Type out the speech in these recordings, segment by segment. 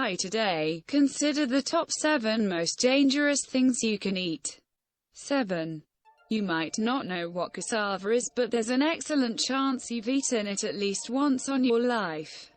die today, consider the top 7 most dangerous things you can eat. 7. You might not know what cassava is, but there's an excellent chance you've eaten it at least once on your life.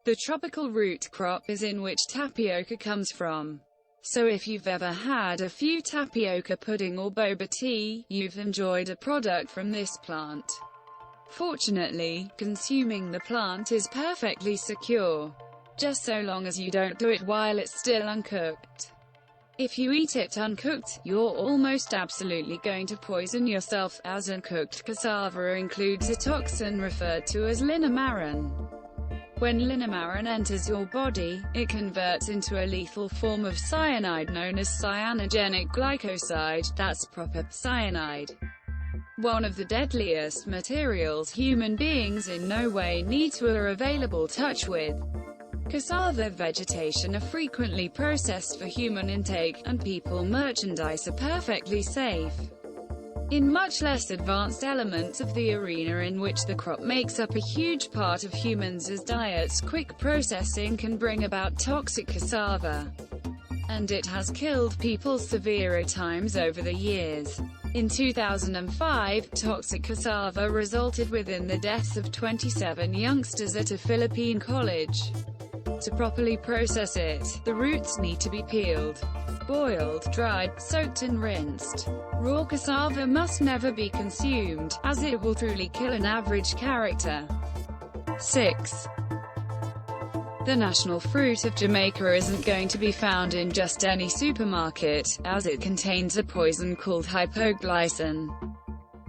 The tropical root crop is in which tapioca comes from. So if you've ever had a few tapioca pudding or boba tea, you've enjoyed a product from this plant. Fortunately, consuming the plant is perfectly secure, just so long as you don't do it while it's still uncooked. If you eat it uncooked, you're almost absolutely going to poison yourself, as uncooked cassava includes a toxin referred to as linamarin. When linamarin enters your body, it converts into a lethal form of cyanide known as cyanogenic glycoside, that's proper cyanide. One of the deadliest materials human beings in no way need to or available touch with. Cassava vegetation are frequently processed for human intake, and people merchandise are perfectly safe. In much less advanced elements of the arena in which the crop makes up a huge part of humans' diets, quick processing can bring about toxic cassava. And it has killed people several times over the years. In 2005, toxic cassava resulted within the deaths of 27 youngsters at a Philippine college. To properly process it, the roots need to be peeled, boiled, dried, soaked and rinsed. Raw cassava must never be consumed, as it will truly kill an average character. 6. The national fruit of Jamaica isn't going to be found in just any supermarket, as it contains a poison called hypoglycin.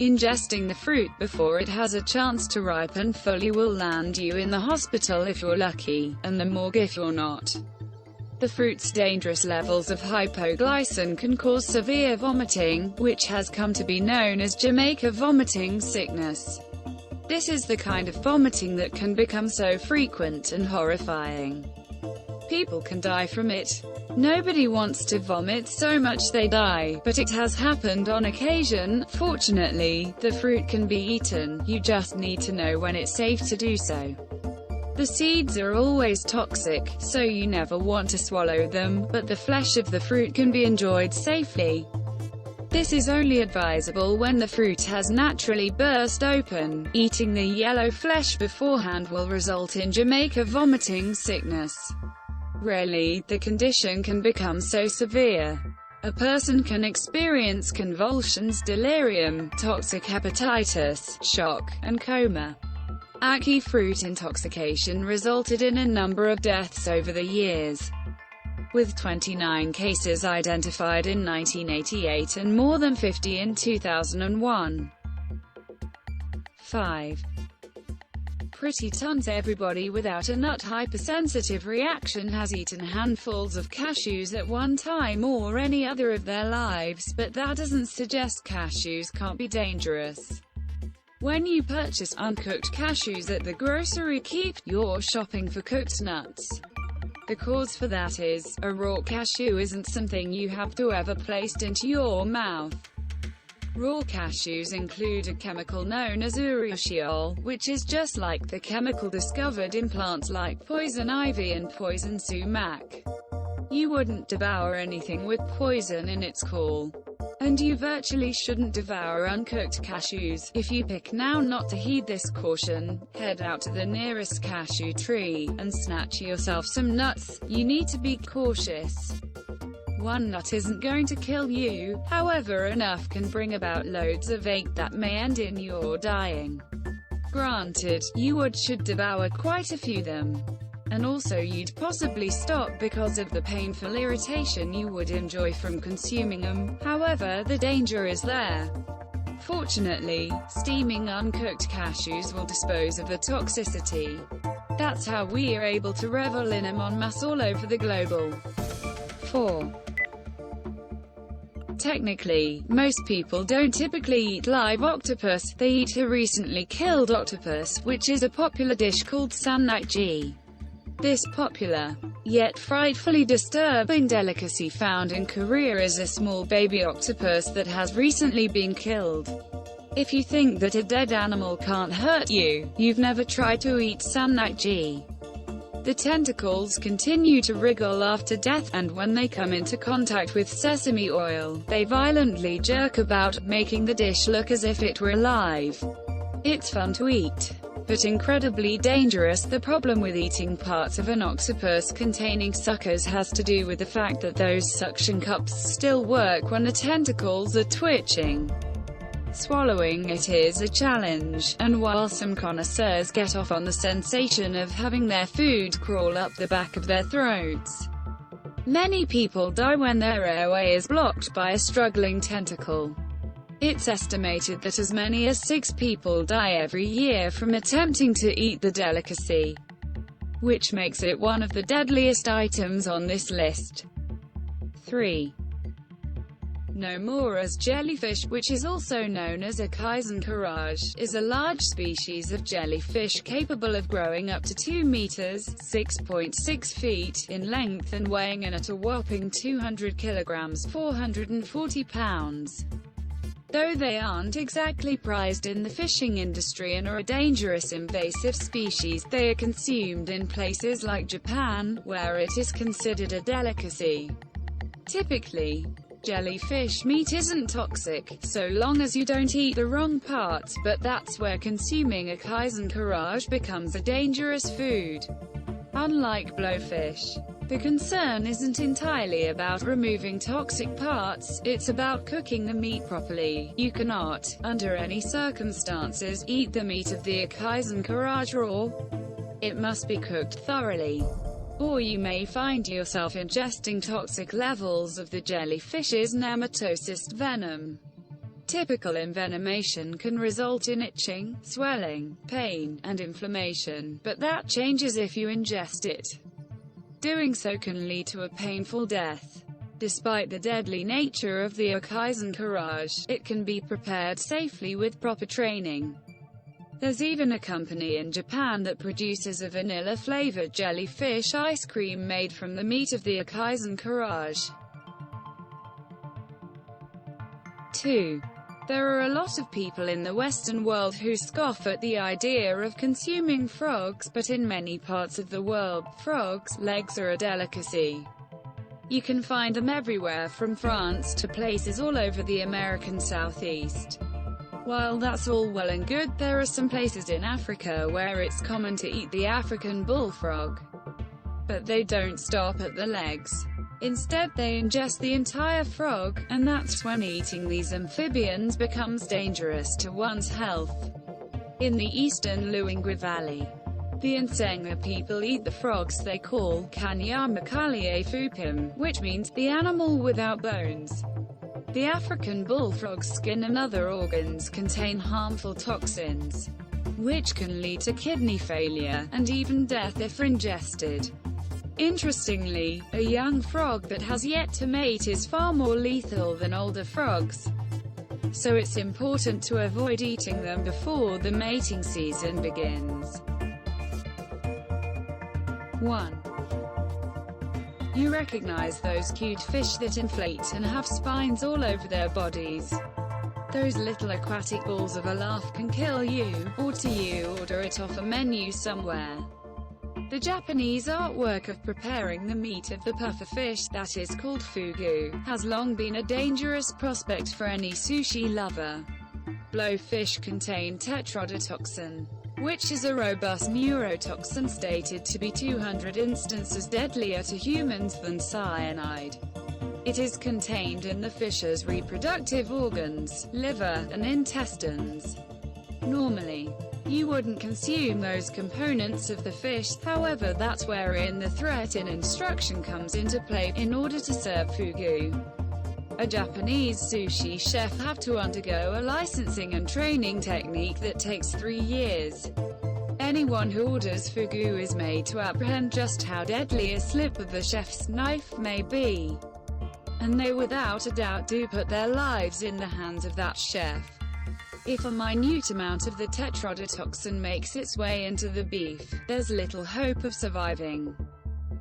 Ingesting the fruit before it has a chance to ripen fully will land you in the hospital if you're lucky, and the morgue if you're not. The fruit's dangerous levels of hypoglycin can cause severe vomiting, which has come to be known as Jamaica vomiting sickness. This is the kind of vomiting that can become so frequent and horrifying. People can die from it. Nobody wants to vomit so much they die, but it has happened on occasion. Fortunately, the fruit can be eaten, you just need to know when it's safe to do so. The seeds are always toxic, so you never want to swallow them, but the flesh of the fruit can be enjoyed safely. This is only advisable when the fruit has naturally burst open. Eating the yellow flesh beforehand will result in Jamaica vomiting sickness. Rarely, the condition can become so severe. A person can experience convulsions, delirium, toxic hepatitis, shock, and coma. Ackee fruit intoxication resulted in a number of deaths over the years, with 29 cases identified in 1988 and more than 50 in 2001. 5. Pretty tons everybody without a nut hypersensitive reaction has eaten handfuls of cashews at one time or any other of their lives, but that doesn't suggest cashews can't be dangerous. When you purchase uncooked cashews at the grocery, you're shopping for cooked nuts. The cause for that is, a raw cashew isn't something you have to ever placed into your mouth. Raw cashews include a chemical known as urushiol, which is just like the chemical discovered in plants like poison ivy and poison sumac. You wouldn't devour anything with poison in its core. And you virtually shouldn't devour uncooked cashews. If you pick now not to heed this caution, head out to the nearest cashew tree, and snatch yourself some nuts. You need to be cautious. One nut isn't going to kill you, however enough can bring about loads of ache that may end in your dying. Granted, you should devour quite a few of them. And also you'd possibly stop because of the painful irritation you would enjoy from consuming them, however the danger is there. Fortunately, steaming uncooked cashews will dispose of the toxicity. That's how we are able to revel in them en masse all over the globe. 4. Technically, most people don't typically eat live octopus, they eat a recently killed octopus, which is a popular dish called sannakji. This popular, yet frightfully disturbing delicacy found in Korea is a small baby octopus that has recently been killed. If you think that a dead animal can't hurt you, you've never tried to eat sannakji. The tentacles continue to wriggle after death, and when they come into contact with sesame oil, they violently jerk about, making the dish look as if it were alive. It's fun to eat, but incredibly dangerous. The problem with eating parts of an octopus containing suckers has to do with the fact that those suction cups still work when the tentacles are twitching. Swallowing it is a challenge, and while some connoisseurs get off on the sensation of having their food crawl up the back of their throats, many people die when their airway is blocked by a struggling tentacle. It's estimated that as many as 6 people die every year from attempting to eat the delicacy, which makes it one of the deadliest items on this list. 3. Nomura's jellyfish, which is also known as a Kaizenkarage, is a large species of jellyfish capable of growing up to 2 meters (6.6 feet) in length and weighing in at a whopping 200 kilograms (440 pounds). Though they aren't exactly prized in the fishing industry and are a dangerous invasive species, they are consumed in places like Japan, where it is considered a delicacy. Typically, jellyfish meat isn't toxic, so long as you don't eat the wrong parts, but that's where consuming a Kaizenkarage becomes a dangerous food. Unlike blowfish, the concern isn't entirely about removing toxic parts, it's about cooking the meat properly. You cannot, under any circumstances, eat the meat of the Kaizenkarage raw. It must be cooked thoroughly, or you may find yourself ingesting toxic levels of the jellyfish's nematocyst venom. Typical envenomation can result in itching, swelling, pain, and inflammation, but that changes if you ingest it. Doing so can lead to a painful death. Despite the deadly nature of the Kaizenkarage, it can be prepared safely with proper training. There's even a company in Japan that produces a vanilla-flavored jellyfish ice cream made from the meat of the Kaizenkarage. 2. There are a lot of people in the Western world who scoff at the idea of consuming frogs, but in many parts of the world, frogs' legs are a delicacy. You can find them everywhere from France to places all over the American Southeast. While that's all well and good, there are some places in Africa where it's common to eat the African bullfrog. But they don't stop at the legs. Instead, they ingest the entire frog, and that's when eating these amphibians becomes dangerous to one's health. In the eastern Luangwa Valley, the Nsenga people eat the frogs they call Kanyamakalie Fupim, which means the animal without bones. The African bullfrog's skin and other organs contain harmful toxins, which can lead to kidney failure, and even death if ingested. Interestingly, a young frog that has yet to mate is far more lethal than older frogs, so it's important to avoid eating them before the mating season begins. 1. You recognize those cute fish that inflate and have spines all over their bodies? Those little aquatic balls of a laugh can kill you, or to you order it off a menu somewhere. The Japanese artwork of preparing the meat of the pufferfish, that is called fugu, has long been a dangerous prospect for any sushi lover. Blowfish contain tetrodotoxin, which is a robust neurotoxin stated to be 200 instances deadlier to humans than cyanide. It is contained in the fish's reproductive organs, liver, and intestines. Normally, you wouldn't consume those components of the fish, however that's wherein the threat in instruction comes into play. In order to serve fugu, a Japanese sushi chef have to undergo a licensing and training technique that takes 3 years. Anyone who orders fugu is made to apprehend just how deadly a slip of the chef's knife may be, and they without a doubt do put their lives in the hands of that chef. If a minute amount of the tetrodotoxin makes its way into the beef, there's little hope of surviving.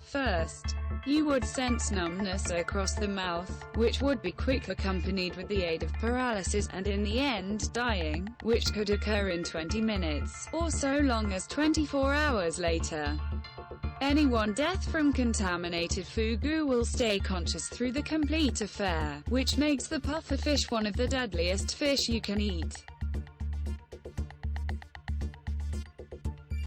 First, you would sense numbness across the mouth, which would be quickly accompanied with the aid of paralysis, and in the end, dying, which could occur in 20 minutes, or so long as 24 hours later. Anyone death from contaminated fugu will stay conscious through the complete affair, which makes the pufferfish one of the deadliest fish you can eat.